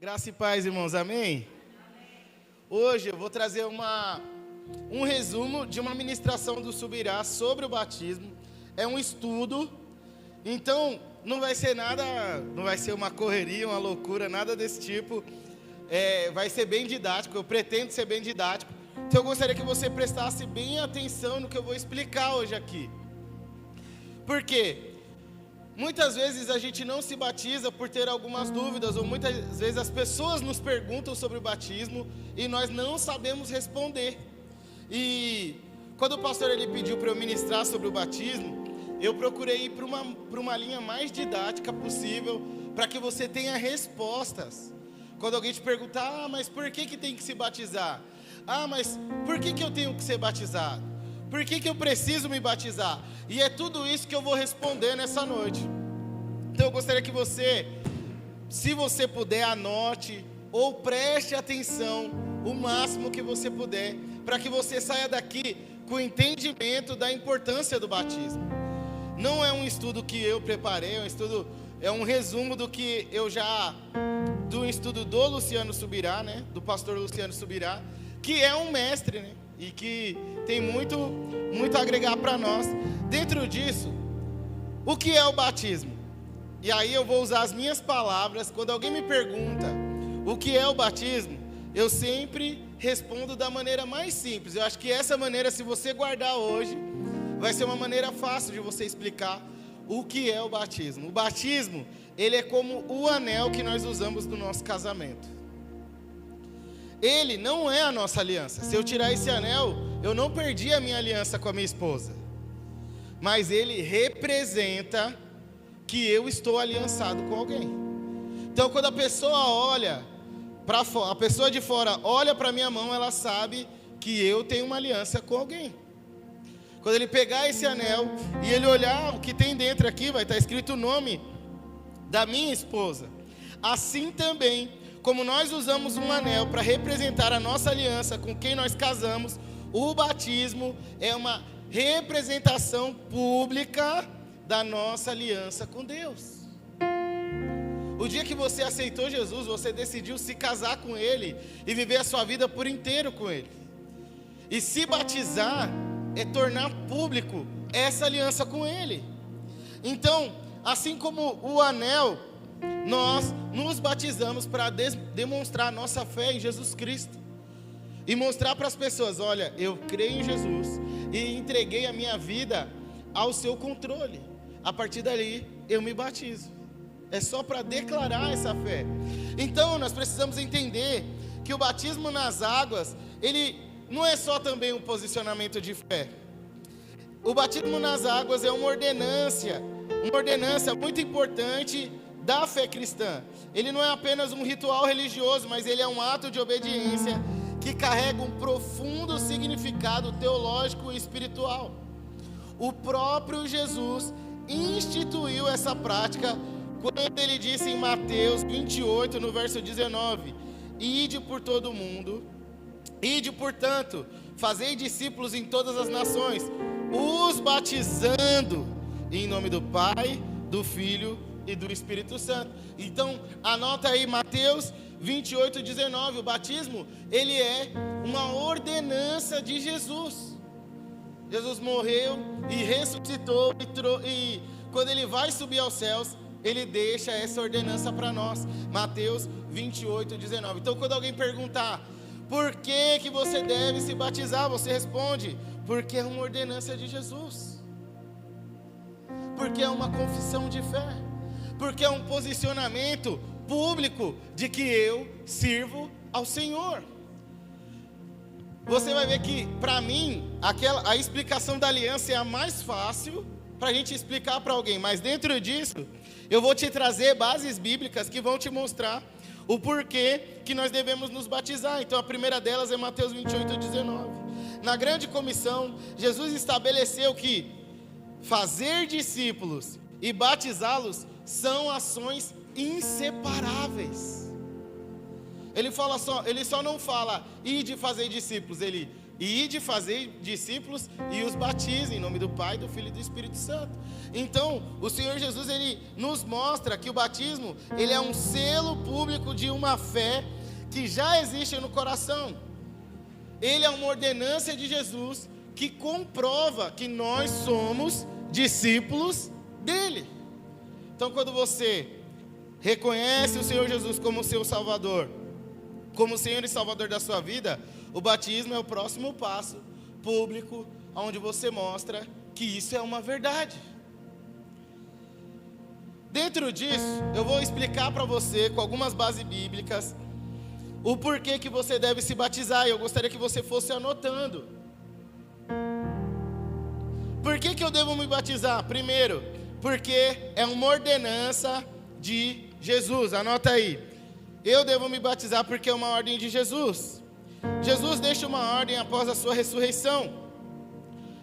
Graça e paz, irmãos, amém? Hoje eu vou trazer um resumo de uma ministração do Subirá sobre o batismo. É um estudo, então não vai ser nada, não vai ser uma correria, uma loucura, nada desse tipo. Vai ser bem didático, eu pretendo ser bem didático. Então eu gostaria que você prestasse bem atenção no que eu vou explicar hoje aqui. Por quê? Muitas vezes a gente não se batiza por ter algumas dúvidas, ou muitas vezes as pessoas nos perguntam sobre o batismo e nós não sabemos responder. E quando o pastor ele pediu para eu ministrar sobre o batismo, eu procurei ir para uma linha mais didática possível, para que você tenha respostas. Quando alguém te perguntar, mas por que tem que se batizar? Mas por que eu tenho que ser batizado? Por que eu preciso me batizar? E é tudo isso que eu vou responder nessa noite. Então eu gostaria que você, se você puder, anote ou preste atenção o máximo que você puder, para que você saia daqui com entendimento da importância do batismo. Não é um estudo que eu preparei, é um resumo do que do estudo do Luciano Subirá, né? Do pastor Luciano Subirá, que é um mestre, né? E que tem muito a agregar para nós. Dentro disso, o que é o batismo? E aí eu vou usar as minhas palavras. Quando alguém me pergunta o que é o batismo, eu sempre respondo da maneira mais simples. Eu acho que essa maneira, se você guardar hoje, vai ser uma maneira fácil de você explicar o que é o batismo. O batismo, ele é como o anel que nós usamos no nosso casamento. Ele não é a nossa aliança. Se eu tirar esse anel, eu não perdi a minha aliança com a minha esposa. Mas ele representa que eu estou aliançado com alguém. Então, quando a pessoa olha para fora, a pessoa de fora olha para minha mão, ela sabe que eu tenho uma aliança com alguém. Quando ele pegar esse anel e ele olhar o que tem dentro aqui, vai estar escrito o nome da minha esposa. Assim também, como nós usamos um anel para representar a nossa aliança com quem nós casamos, o batismo é uma representação pública da nossa aliança com Deus. O dia que você aceitou Jesus, você decidiu se casar com Ele e viver a sua vida por inteiro com Ele. E se batizar é tornar público essa aliança com Ele. Então, assim como o anel, nós nos batizamos para demonstrar a nossa fé em Jesus Cristo e mostrar para as pessoas: olha, eu creio em Jesus e entreguei a minha vida ao seu controle. A partir dali eu me batizo. É só para declarar essa fé. Então nós precisamos entender que o batismo nas águas, ele não é só também um posicionamento de fé. O batismo nas águas é uma ordenança muito importante da fé cristã. Ele não é apenas um ritual religioso, mas ele é um ato de obediência que carrega um profundo significado teológico e espiritual. O próprio Jesus instituiu essa prática quando ele disse em Mateus 28, no verso 19: ide por todo o mundo, ide, portanto, fazei discípulos em todas as nações, os batizando em nome do Pai, do Filho e do Espírito Santo. Então, anota aí Mateus 28, 19. O batismo, ele é uma ordenança de Jesus. Jesus morreu e ressuscitou, e quando ele vai subir aos céus, ele deixa essa ordenança para nós. Mateus 28, 19. Então, quando alguém perguntar por que você deve se batizar, você responde: porque é uma ordenança de Jesus. Porque é uma confissão de fé. Porque é um posicionamento público de que eu sirvo ao Senhor. Você vai ver que, para mim, a explicação da aliança é a mais fácil para a gente explicar para alguém. Mas dentro disso, eu vou te trazer bases bíblicas que vão te mostrar o porquê que nós devemos nos batizar. Então, a primeira delas é Mateus 28, 19. Na grande comissão, Jesus estabeleceu que fazer discípulos e batizá-los são ações inseparáveis. Ele só não fala ide fazer discípulos, ele e de fazer discípulos e os batize em nome do Pai, do Filho e do Espírito Santo. Então, o Senhor Jesus, ele nos mostra que o batismo, ele é um selo público de uma fé que já existe no coração. Ele é uma ordenança de Jesus que comprova que nós somos discípulos dele. Então, quando você reconhece o Senhor Jesus como seu Salvador, como Senhor e Salvador da sua vida, o batismo é o próximo passo público, onde você mostra que isso é uma verdade. Dentro disso, eu vou explicar para você, com algumas bases bíblicas, o porquê que você deve se batizar. E eu gostaria que você fosse anotando. Por que eu devo me batizar? Primeiro, porque é uma ordenança de Jesus. Anota aí. Eu devo me batizar porque é uma ordem de Jesus. Jesus deixa uma ordem após a sua ressurreição.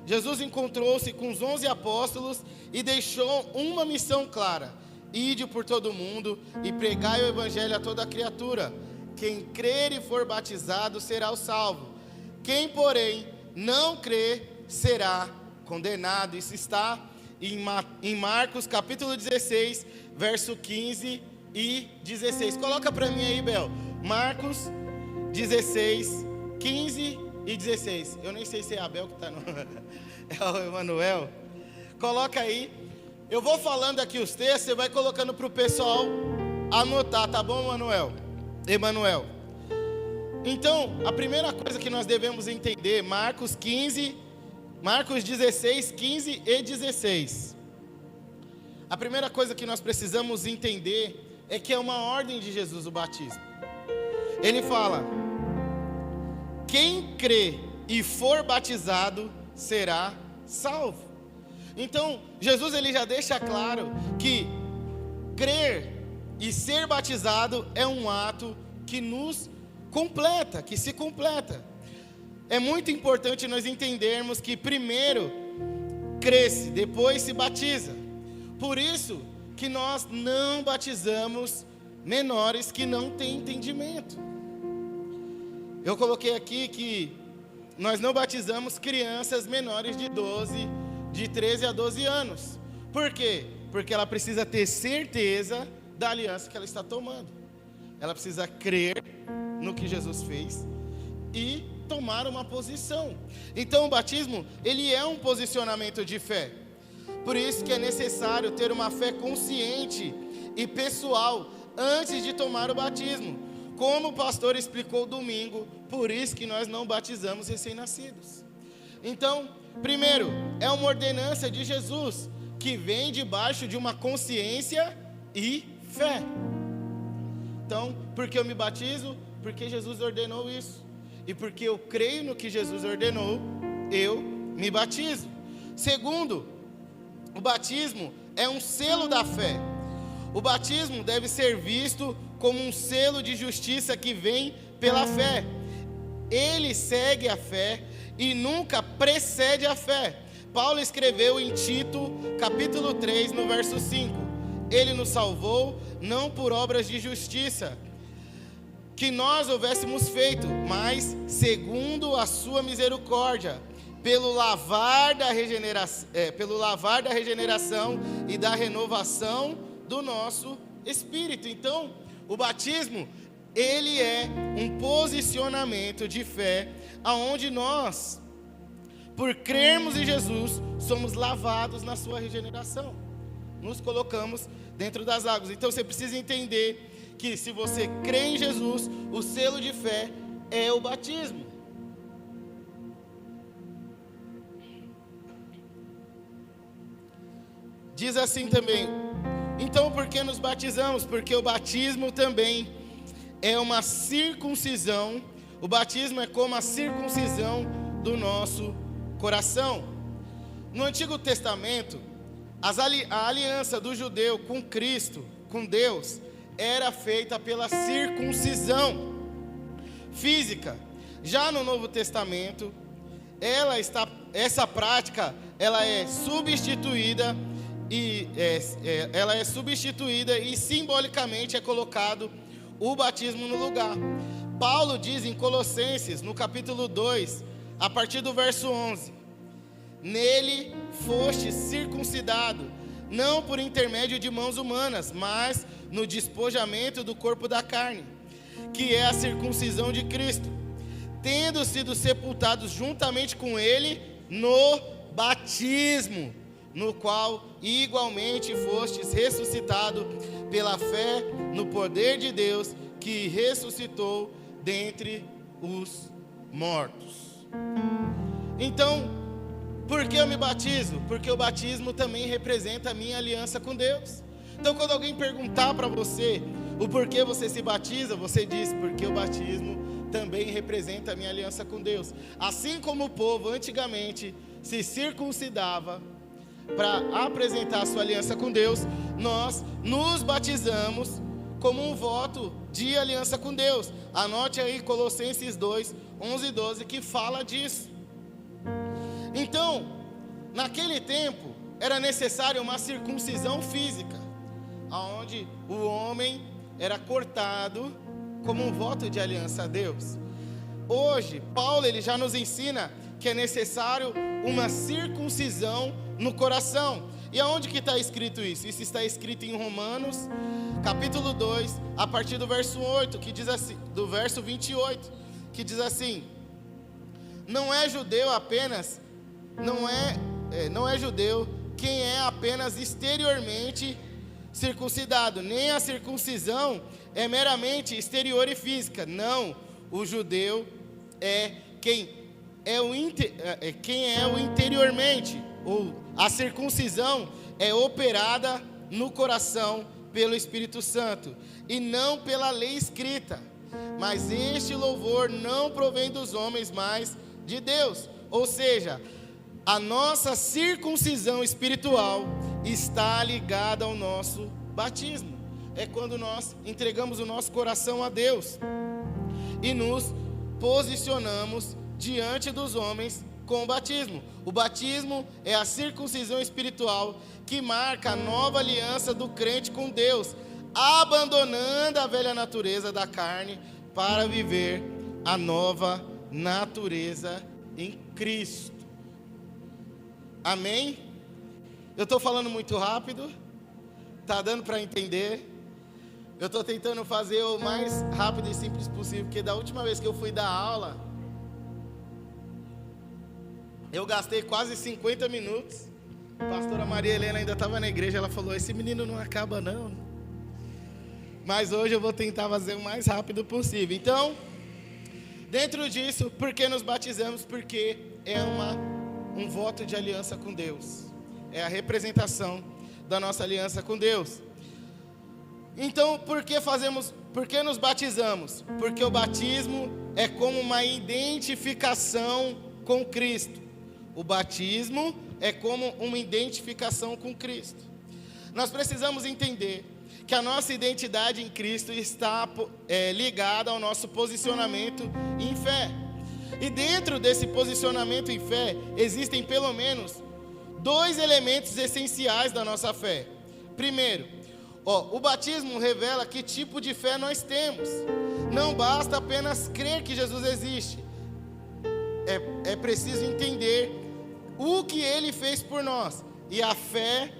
Jesus encontrou-se com os 11 apóstolos e deixou uma missão clara: ide por todo o mundo e pregai o evangelho a toda criatura. Quem crer e for batizado será o salvo. Quem, porém, não crer será condenado. Isso está em Marcos capítulo 16, verso 15 e 16. Coloca para mim aí, Bel. Marcos 16, 15 e 16. Eu nem sei se é a Bel que está no... é o Emanuel. Coloca aí. Eu vou falando aqui os textos, você vai colocando para o pessoal anotar, tá bom, Emanuel? Então, a primeira coisa que nós devemos entender, Marcos 16, 15 e 16. A primeira coisa que nós precisamos entender é que é uma ordem de Jesus o batismo. Ele fala: quem crê e for batizado será salvo. Então, Jesus ele já deixa claro que crer e ser batizado é um ato que nos completa, que se completa. É muito importante nós entendermos que primeiro cresce, depois se batiza. Por isso que nós não batizamos menores que não têm entendimento. Eu coloquei aqui que nós não batizamos crianças menores de 13 a 12 anos. Por quê? Porque ela precisa ter certeza da aliança que ela está tomando. Ela precisa crer no que Jesus fez e tomar uma posição. Então o batismo, ele é um posicionamento de fé. Por isso que é necessário ter uma fé consciente e pessoal antes de tomar o batismo. Como o pastor explicou domingo, por isso que nós não batizamos recém-nascidos. Então, primeiro, é uma ordenança de Jesus que vem debaixo de uma consciência e fé. Então, por que eu me batizo? Porque Jesus ordenou isso. E porque eu creio no que Jesus ordenou, eu me batizo. Segundo, o batismo é um selo da fé. O batismo deve ser visto como um selo de justiça que vem pela fé. Ele segue a fé e nunca precede a fé. Paulo escreveu em Tito, capítulo 3, no verso 5. Ele nos salvou, não por obras de justiça que nós houvéssemos feito, mas segundo a sua misericórdia, pelo lavar da regeneração e da renovação do nosso espírito. Então, o batismo, ele é um posicionamento de fé, aonde nós, por crermos em Jesus, somos lavados na sua regeneração. Nos colocamos dentro das águas. Então você precisa entender que se você crê em Jesus, o selo de fé é o batismo. Diz assim também: então por que nos batizamos? Porque o batismo também é uma circuncisão. O batismo é como a circuncisão do nosso coração. No Antigo Testamento, a aliança do judeu com Cristo, com Deus, era feita pela circuncisão física. Já no Novo Testamento, essa prática ela é substituída e simbolicamente é colocado o batismo no lugar. Paulo diz em Colossenses, no capítulo 2, a partir do verso 11. Nele foste circuncidado, não por intermédio de mãos humanas, mas no despojamento do corpo da carne, que é a circuncisão de Cristo, tendo sido sepultados juntamente com ele no batismo, no qual igualmente fostes ressuscitado pela fé no poder de Deus, que ressuscitou dentre os mortos. Então, por que eu me batizo? Porque o batismo também representa a minha aliança com Deus. Então, quando alguém perguntar para você o porquê você se batiza, você diz: porque o batismo também representa a minha aliança com Deus. Assim como o povo antigamente se circuncidava para apresentar a sua aliança com Deus, nós nos batizamos como um voto de aliança com Deus. Anote aí Colossenses 2, 11 e 12, que fala disso. Então, naquele tempo, era necessária uma circuncisão física, onde o homem era cortado como um voto de aliança a Deus. Hoje, Paulo ele já nos ensina que é necessário uma circuncisão no coração. E aonde que está escrito isso? Isso está escrito em Romanos, capítulo 2, a partir do verso 8, que diz assim, do verso 28, que diz assim: não é judeu apenas, não é judeu quem é apenas exteriormente circuncidado, nem a circuncisão é meramente exterior e física. Não, o judeu é quem é o interiormente, ou a circuncisão é operada no coração pelo Espírito Santo, e não pela lei escrita. Mas este louvor não provém dos homens, mas de Deus. Ou seja, a nossa circuncisão espiritual está ligada ao nosso batismo. É quando nós entregamos o nosso coração a Deus e nos posicionamos diante dos homens com o batismo. O batismo é a circuncisão espiritual que marca a nova aliança do crente com Deus, abandonando a velha natureza da carne para viver a nova natureza em Cristo. Amém? Eu estou falando muito rápido, está dando para entender? Eu estou tentando fazer o mais rápido e simples possível, porque da última vez que eu fui dar aula, eu gastei quase 50 minutos. A pastora Maria Helena ainda estava na igreja, ela falou: esse menino não acaba não. Mas hoje eu vou tentar fazer o mais rápido possível. Então, dentro disso, por que nos batizamos? Porque é um voto de aliança com Deus. É a representação da nossa aliança com Deus. Então, por que nos batizamos? Porque o batismo é como uma identificação com Cristo. O batismo é como uma identificação com Cristo. Nós precisamos entender que a nossa identidade em Cristo está ligada ao nosso posicionamento em fé. E dentro desse posicionamento em fé, existem pelo menos 2 elementos essenciais da nossa fé. Primeiro, o batismo revela que tipo de fé nós temos. Não basta apenas crer que Jesus existe. É preciso entender o que Ele fez por nós. E a fé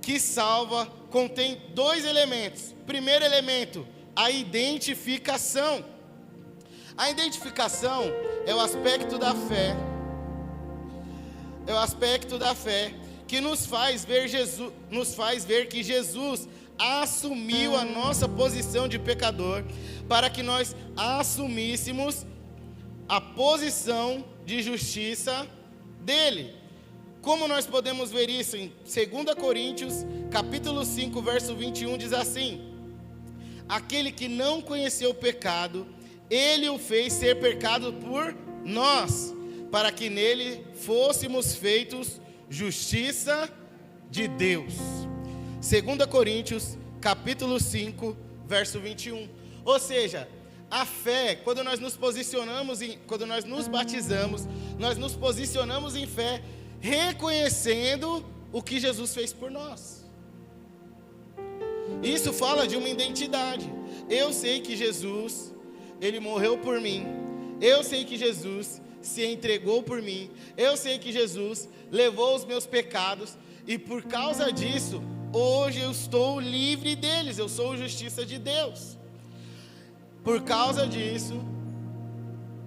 que salva contém 2 elementos. Primeiro elemento, a identificação. A identificação é o aspecto da fé. É o aspecto da fé que nos faz ver que Jesus assumiu a nossa posição de pecador, para que nós assumíssemos a posição de justiça dele. Como nós podemos ver isso em 2 Coríntios, capítulo 5, verso 21, diz assim: aquele que não conheceu o pecado, ele o fez ser pecado por nós, para que nele fôssemos feitos justiça de Deus. 2 Coríntios, capítulo 5, verso 21. Ou seja, a fé, quando nós nos batizamos, nós nos posicionamos em fé, reconhecendo o que Jesus fez por nós. Isso fala de uma identidade. Eu sei que Jesus, Ele morreu por mim. Eu sei que Jesus se entregou por mim. Eu sei que Jesus levou os meus pecados e por causa disso, hoje eu estou livre deles. Eu sou justiça de Deus. Por causa disso,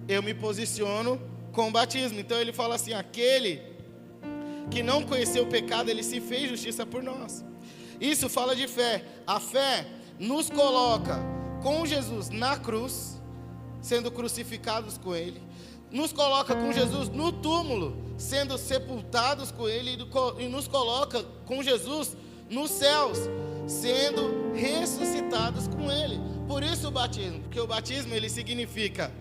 eu me posiciono com o batismo. Então ele fala assim: aquele que não conheceu o pecado, ele se fez justiça por nós. Isso fala de fé. A fé nos coloca com Jesus na cruz, sendo crucificados com ele. Nos coloca com Jesus no túmulo, sendo sepultados com ele, e nos coloca com Jesus nos céus, sendo ressuscitados com ele. Por isso o batismo, porque o batismo ele significa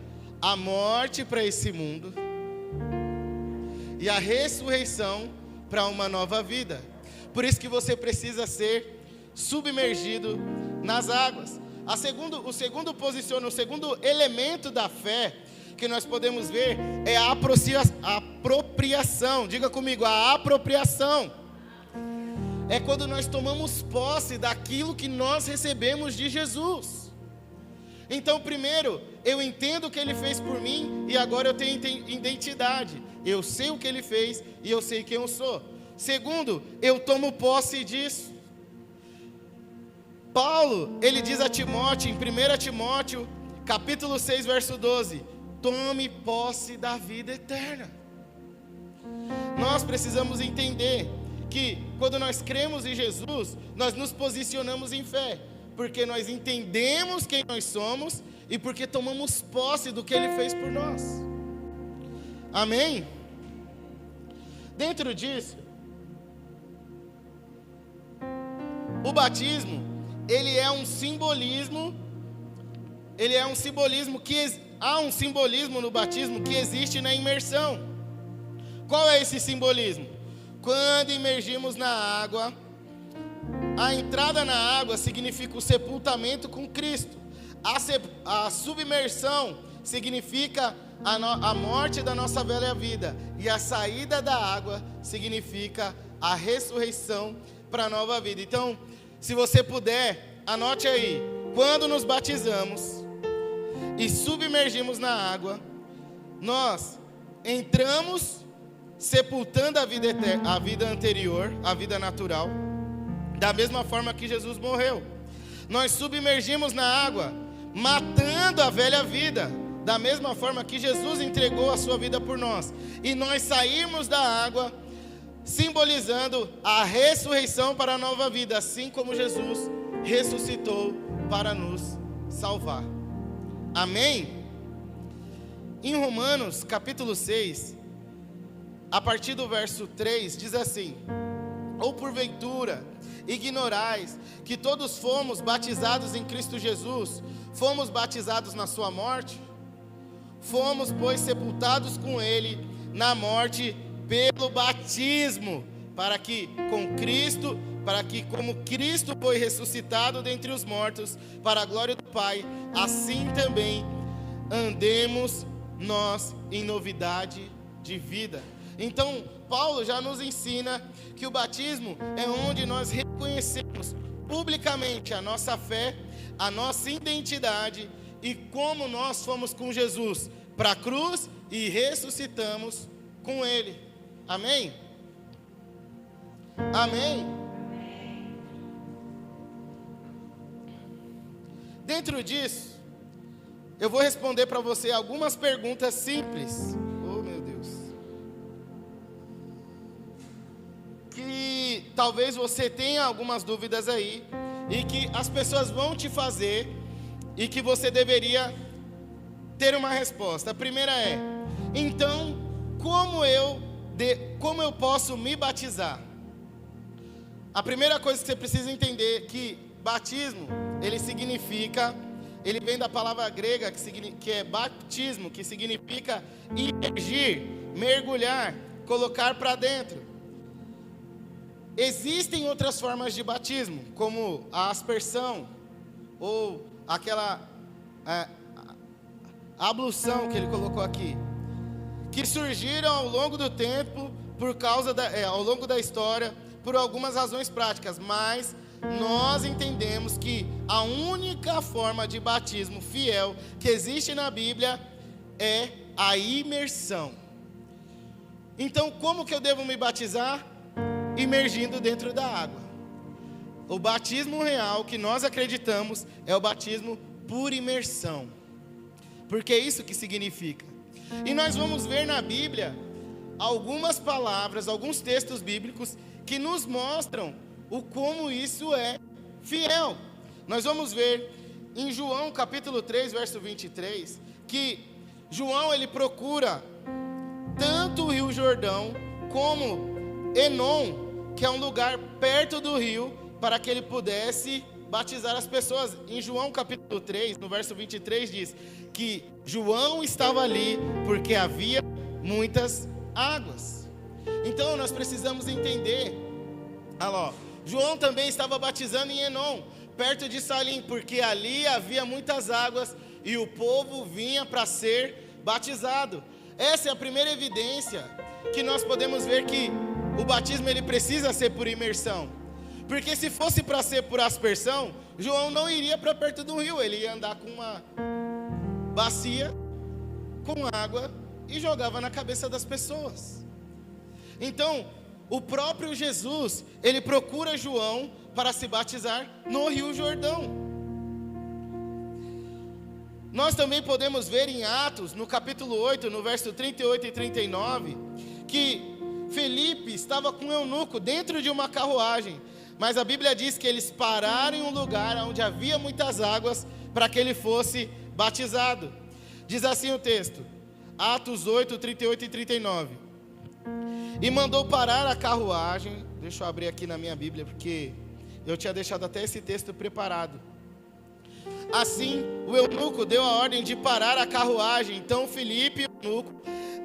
a morte para esse mundo e a ressurreição para uma nova vida. Por isso que você precisa ser submergido nas águas. O segundo elemento da fé que nós podemos ver é a apropriação. Diga comigo, a apropriação. É quando nós tomamos posse daquilo que nós recebemos de Jesus. Então, primeiro, eu entendo o que Ele fez por mim e agora eu tenho identidade. Eu sei o que Ele fez e eu sei quem eu sou. Segundo, eu tomo posse disso. Paulo, ele diz a Timóteo, em 1 Timóteo, capítulo 6, verso 12: tome posse da vida eterna. Nós precisamos entender que quando nós cremos em Jesus, nós nos posicionamos em fé, porque nós entendemos quem nós somos e porque tomamos posse do que Ele fez por nós. Amém? Dentro disso, o batismo, ele é um simbolismo que há um simbolismo no batismo que existe na imersão. Qual é esse simbolismo? Quando imergimos na água, a entrada na água significa o sepultamento com Cristo. A submersão significa a morte da nossa velha vida. E a saída da água significa a ressurreição para a nova vida. Então, se você puder, anote aí: quando nos batizamos e submergimos na água, nós entramos sepultando a vida anterior, a vida natural, da mesma forma que Jesus morreu. Nós submergimos na água, matando a velha vida, da mesma forma que Jesus entregou a sua vida por nós. E nós saímos da água, simbolizando a ressurreição para a nova vida, assim como Jesus ressuscitou para nos salvar. Amém? Em Romanos, capítulo 6, a partir do verso 3, diz assim: ou porventura ignorais que todos fomos batizados em Cristo Jesus, fomos batizados na sua morte? Fomos, pois, sepultados com Ele na morte pelo batismo, para que como Cristo foi ressuscitado dentre os mortos, para a glória do Pai, assim também andemos nós em novidade de vida. Então, Paulo já nos ensina que o batismo é onde nós reconhecemos publicamente a nossa fé, a nossa identidade e como nós fomos com Jesus para a cruz e ressuscitamos com Ele. Amém? Amém? Dentro disso, eu vou responder para você algumas perguntas simples. Oh, meu Deus. Que talvez você tenha algumas dúvidas aí e que as pessoas vão te fazer e que você deveria ter uma resposta. A primeira é: então, como eu posso me batizar? A primeira coisa que você precisa entender é que batismo, ele vem da palavra grega que é baptismo, que significa imergir, mergulhar, colocar para dentro. Existem outras formas de batismo, como a aspersão, ou aquela ablução que ele colocou aqui, que surgiram ao longo do tempo, ao longo da história, por algumas razões práticas, mas nós entendemos que a única forma de batismo fiel que existe na Bíblia é a imersão. Então, como que eu devo me batizar? Imergindo dentro da água. O batismo real que nós acreditamos é o batismo por imersão. Porque é isso que significa. E nós vamos ver na Bíblia algumas palavras, alguns textos bíblicos que nos mostram o como isso é fiel. Nós vamos ver em João capítulo 3, verso 23, que João ele procura tanto o Rio Jordão como Enom, que é um lugar perto do rio, para que ele pudesse batizar as pessoas. Em João capítulo 3, no verso 23, diz que João estava ali porque havia muitas águas. Então nós precisamos entender, João também estava batizando em Enom, perto de Salim, porque ali havia muitas águas e o povo vinha para ser batizado. Essa é a primeira evidência que nós podemos ver que o batismo ele precisa ser por imersão. Porque se fosse para ser por aspersão, João não iria para perto do rio, ele ia andar com uma bacia com água e jogava na cabeça das pessoas. Então, o próprio Jesus, ele procura João para se batizar no Rio Jordão. Nós também podemos ver em Atos, no capítulo 8, no verso 38 e 39, que Felipe estava com um eunuco dentro de uma carruagem, mas a Bíblia diz que eles pararam em um lugar onde havia muitas águas para que ele fosse batizado. Diz assim o texto, Atos 8, 38 e 39. E mandou parar a carruagem. Deixa eu abrir aqui na minha Bíblia, porque eu tinha deixado até esse texto preparado. Assim, o eunuco deu a ordem de parar a carruagem. Então Filipe e o eunuco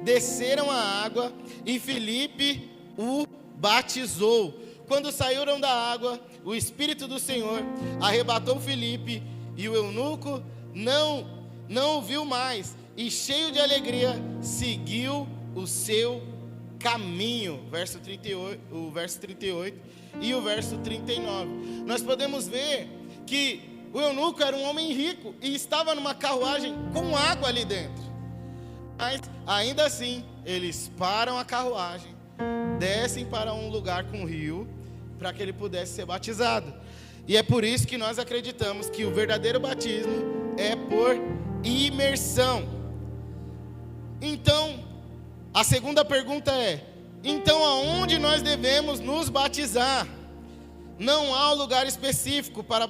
desceram a água e Filipe o batizou. Quando saíram da água, o Espírito do Senhor arrebatou Filipe e o eunuco não o viu mais. E cheio de alegria, seguiu o seu caminho. Verso 38, o verso 38 e o verso 39. Nós podemos ver que o eunuco era um homem rico e estava numa carruagem com água ali dentro. Mas, ainda assim, eles param a carruagem, descem para um lugar com rio, para que ele pudesse ser batizado. E é por isso que nós acreditamos que o verdadeiro batismo é por imersão. Então, a segunda pergunta é: então aonde nós devemos nos batizar? Não há um lugar específico para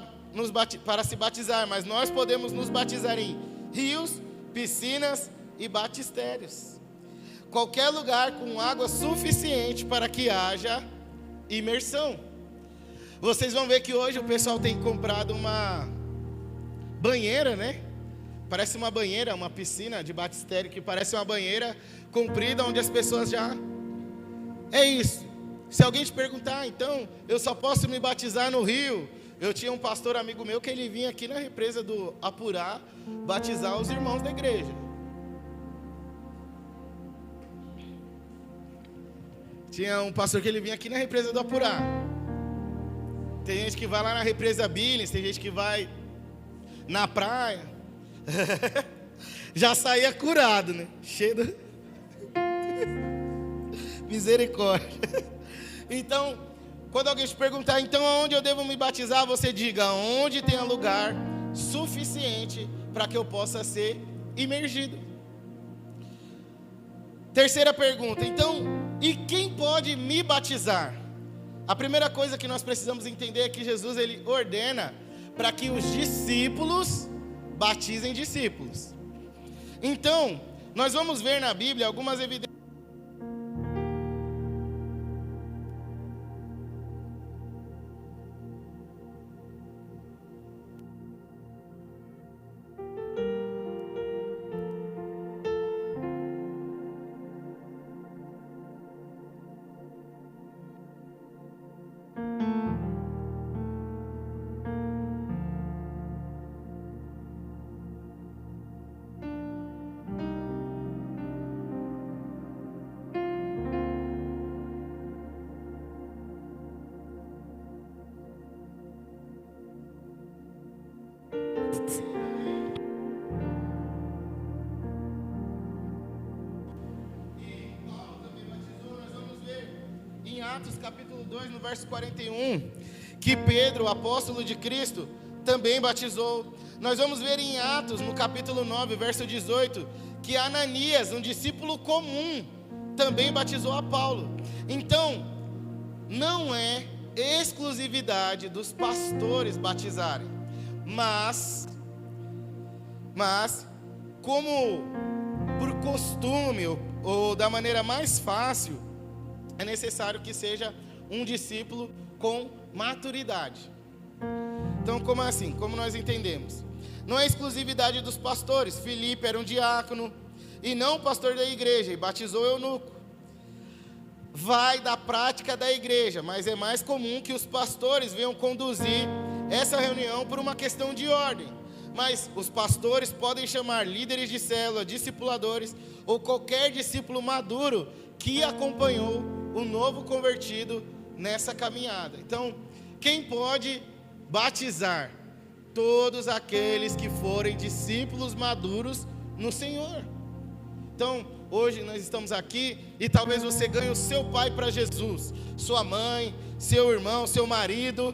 se batizar, mas nós podemos nos batizar em rios, piscinas e batistérios. Qualquer lugar com água suficiente para que haja imersão. Vocês vão ver que hoje o pessoal tem comprado uma banheira, né? Parece uma banheira, uma piscina de batistério que parece uma banheira comprida onde as pessoas já... É isso. Se alguém te perguntar, então, eu só posso me batizar no rio. Eu tinha um pastor amigo meu que ele vinha aqui na represa do Apurá batizar os irmãos da igreja. Tinha um pastor que ele vinha aqui na represa do Apurá. Tem gente que vai lá na represa Billings, tem gente que vai na praia. Já saía curado, né? Cheio de... misericórdia. Então, quando alguém te perguntar, então aonde eu devo me batizar, você diga, onde tenha lugar suficiente para que eu possa ser imergido. Terceira pergunta, então, e quem pode me batizar? A primeira coisa que nós precisamos entender é que Jesus ele ordena para que os discípulos batizem discípulos. Então, nós vamos ver na Bíblia algumas evidências. Atos capítulo 2, no verso 41, que Pedro, o apóstolo de Cristo, também batizou. Nós vamos ver em Atos, no capítulo 9, verso 18, que Ananias, um discípulo comum, também batizou a Paulo. Então, não é exclusividade dos pastores batizarem, mas como por costume ou da maneira mais fácil, é necessário que seja um discípulo com maturidade. Então, como assim? Como nós entendemos? Não é exclusividade dos pastores. Filipe era um diácono e não pastor da igreja, e batizou eunuco. Vai da prática da igreja, mas é mais comum que os pastores venham conduzir essa reunião por uma questão de ordem. Mas os pastores podem chamar líderes de célula, discipuladores ou qualquer discípulo maduro que acompanhou o novo convertido nessa caminhada. Então, quem pode batizar? Todos aqueles que forem discípulos maduros no Senhor. Então, hoje nós estamos aqui e talvez você ganhe o seu pai para Jesus, sua mãe, seu irmão, seu marido.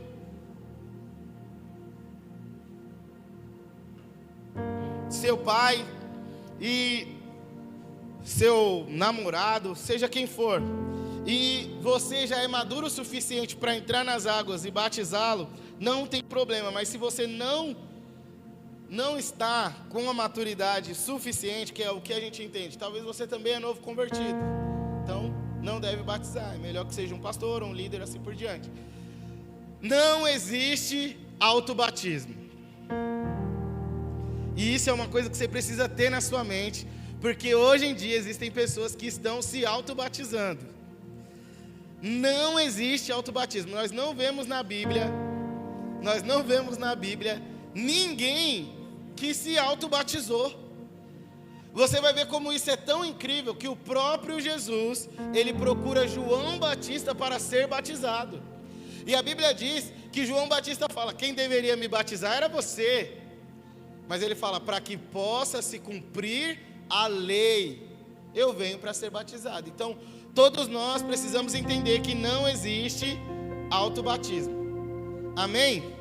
Seu pai e seu namorado, seja quem for, e você já é maduro o suficiente para entrar nas águas e batizá-lo, não tem problema. Mas se você não está com a maturidade suficiente, que é o que a gente entende, talvez você também é novo convertido, então não deve batizar. É melhor que seja um pastor ou um líder, assim por diante. Não existe autobatismo. E isso é uma coisa que você precisa ter na sua mente, porque hoje em dia existem pessoas que estão se autobatizando. Não existe autobatismo. Nós não vemos na Bíblia ninguém que se autobatizou. Você vai ver como isso é tão incrível que o próprio Jesus, ele procura João Batista para ser batizado. E a Bíblia diz que João Batista fala: quem deveria me batizar era você. Mas ele fala: para que possa se cumprir a lei, eu venho para ser batizado. Então, todos nós precisamos entender que não existe autobatismo. Amém?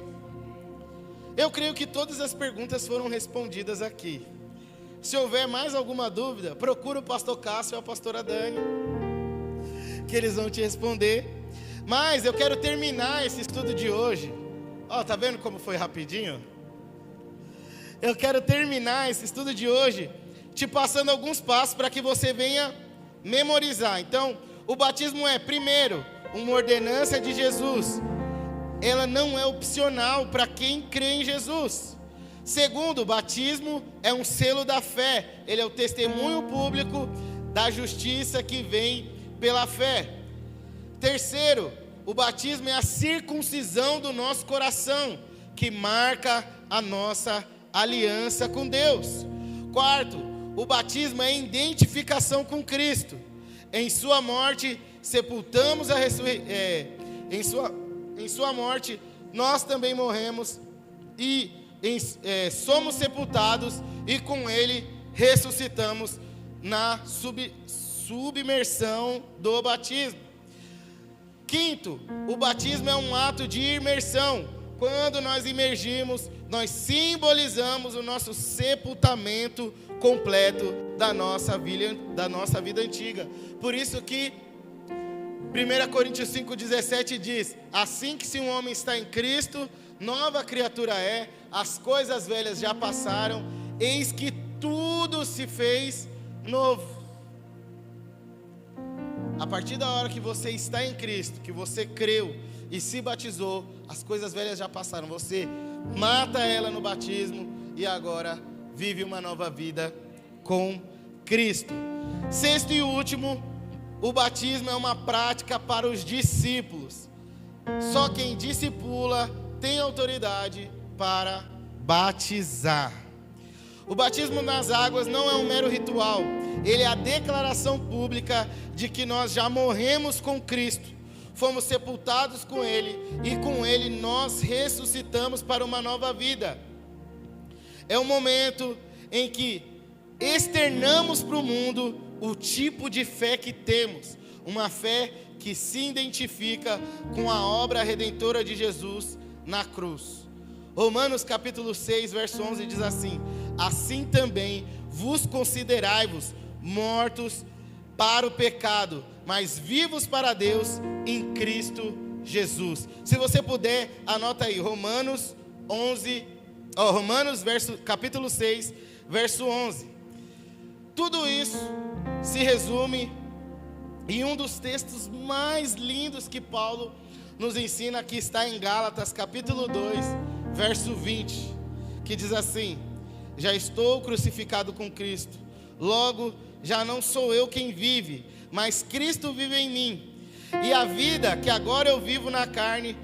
Eu creio que todas as perguntas foram respondidas aqui. Se houver mais alguma dúvida, procura o pastor Cássio ou a pastora Dani, que eles vão te responder. Mas eu quero terminar esse estudo de hoje. Ó, tá vendo como foi rapidinho? Eu quero terminar esse estudo de hoje te passando alguns passos para que você venha memorizar. Então, o batismo é, primeiro, uma ordenança de Jesus. Ela não é opcional para quem crê em Jesus. Segundo, o batismo é um selo da fé. Ele é o testemunho público da justiça que vem pela fé. Terceiro, o batismo é a circuncisão do nosso coração, que marca a nossa aliança com Deus. Quarto, o batismo é a identificação com Cristo. Em sua morte, sepultamos a ressurreição. Em sua morte, nós também morremos e somos sepultados, e com Ele ressuscitamos na submersão do batismo. Quinto, o batismo é um ato de imersão. Quando nós imergimos, nós simbolizamos o nosso sepultamento completo da nossa vida antiga. Por isso que 1 Coríntios 5,17 diz: assim que se um homem está em Cristo, nova criatura é, as coisas velhas já passaram, eis que tudo se fez novo. A partir da hora que você está em Cristo, que você creu e se batizou, as coisas velhas já passaram. Você mata ela no batismo e agora vive uma nova vida com Cristo. Sexto e último, o batismo é uma prática para os discípulos. Só quem discipula tem autoridade para batizar. O batismo nas águas não é um mero ritual. Ele é a declaração pública de que nós já morremos com Cristo, fomos sepultados com Ele, e com Ele nós ressuscitamos para uma nova vida. É um momento em que externamos para o mundo o tipo de fé que temos, uma fé que se identifica com a obra redentora de Jesus na cruz. Romanos capítulo 6, verso 11 diz assim: assim também vos considerai-vos mortos para o pecado, mas vivos para Deus em Cristo Jesus. Se você puder, anota aí, Romanos capítulo 6, verso 11. Tudo isso se resume em um dos textos mais lindos que Paulo nos ensina, que está em Gálatas capítulo 2, verso 20, que diz assim: já estou crucificado com Cristo, logo já não sou eu quem vive, mas Cristo vive em mim. E a vida que agora eu vivo na carne,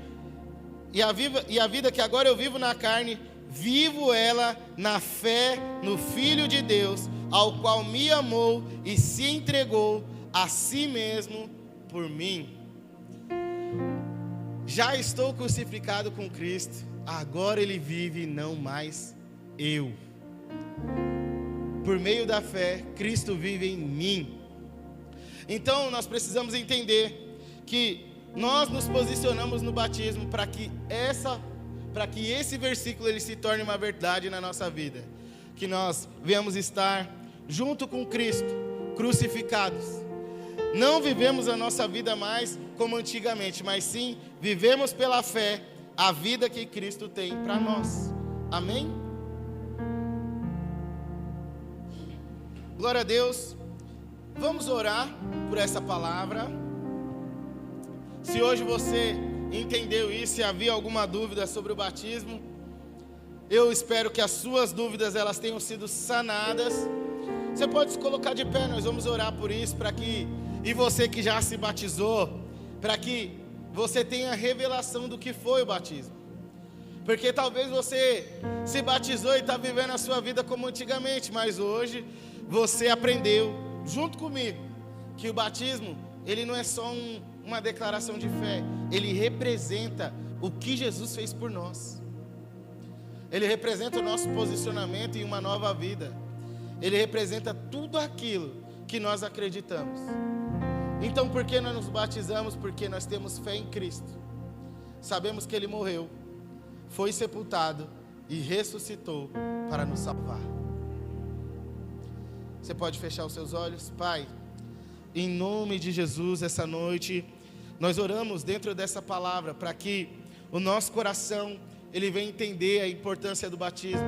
vivo ela na fé no Filho de Deus, ao qual me amou e se entregou a si mesmo por mim. Já estou crucificado com Cristo, agora Ele vive, não mais eu. Por meio da fé, Cristo vive em mim. Então nós precisamos entender que nós nos posicionamos no batismo para que esse versículo ele se torne uma verdade na nossa vida, que nós venhamos estar junto com Cristo, crucificados. Não vivemos a nossa vida mais como antigamente, mas sim vivemos pela fé a vida que Cristo tem para nós. Amém? Glória a Deus. Vamos orar por essa palavra. Se hoje você entendeu isso e havia alguma dúvida sobre o batismo, eu espero que as suas dúvidas elas tenham sido sanadas. Você pode se colocar de pé, nós vamos orar por isso, e você que já se batizou, para que você tenha revelação do que foi o batismo. Porque talvez você se batizou e está vivendo a sua vida como antigamente, mas hoje você aprendeu, junto comigo, que o batismo, ele não é só uma declaração de fé, ele representa o que Jesus fez por nós. Ele representa o nosso posicionamento em uma nova vida. Ele representa tudo aquilo que nós acreditamos. Então, por que nós nos batizamos? Porque nós temos fé em Cristo. Sabemos que Ele morreu, foi sepultado e ressuscitou para nos salvar. Você pode fechar os seus olhos? Pai, em nome de Jesus, essa noite, nós oramos dentro dessa palavra para que o nosso coração, ele venha entender a importância do batismo.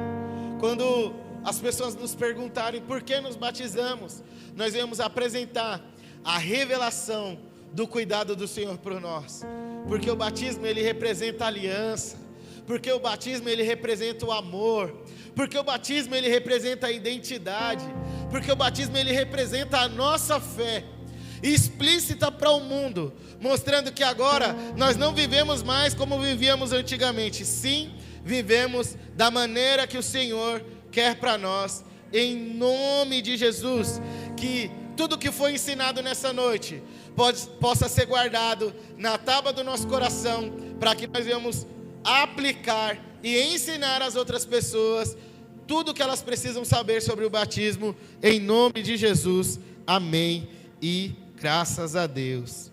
Quando as pessoas nos perguntarem por que nos batizamos, nós vamos apresentar a revelação do cuidado do Senhor por nós. Porque o batismo, ele representa a aliança. Porque o batismo, ele representa o amor. Porque o batismo, ele representa a identidade. Porque o batismo, ele representa a nossa fé explícita para o mundo, mostrando que agora nós não vivemos mais como vivíamos antigamente. Sim, vivemos da maneira que o Senhor quer para nós. Em nome de Jesus, que tudo que foi ensinado nessa noite possa ser guardado na tábua do nosso coração, para que nós venhamos aplicar e ensinar às outras pessoas tudo que elas precisam saber sobre o batismo. Em nome de Jesus, amém e graças a Deus.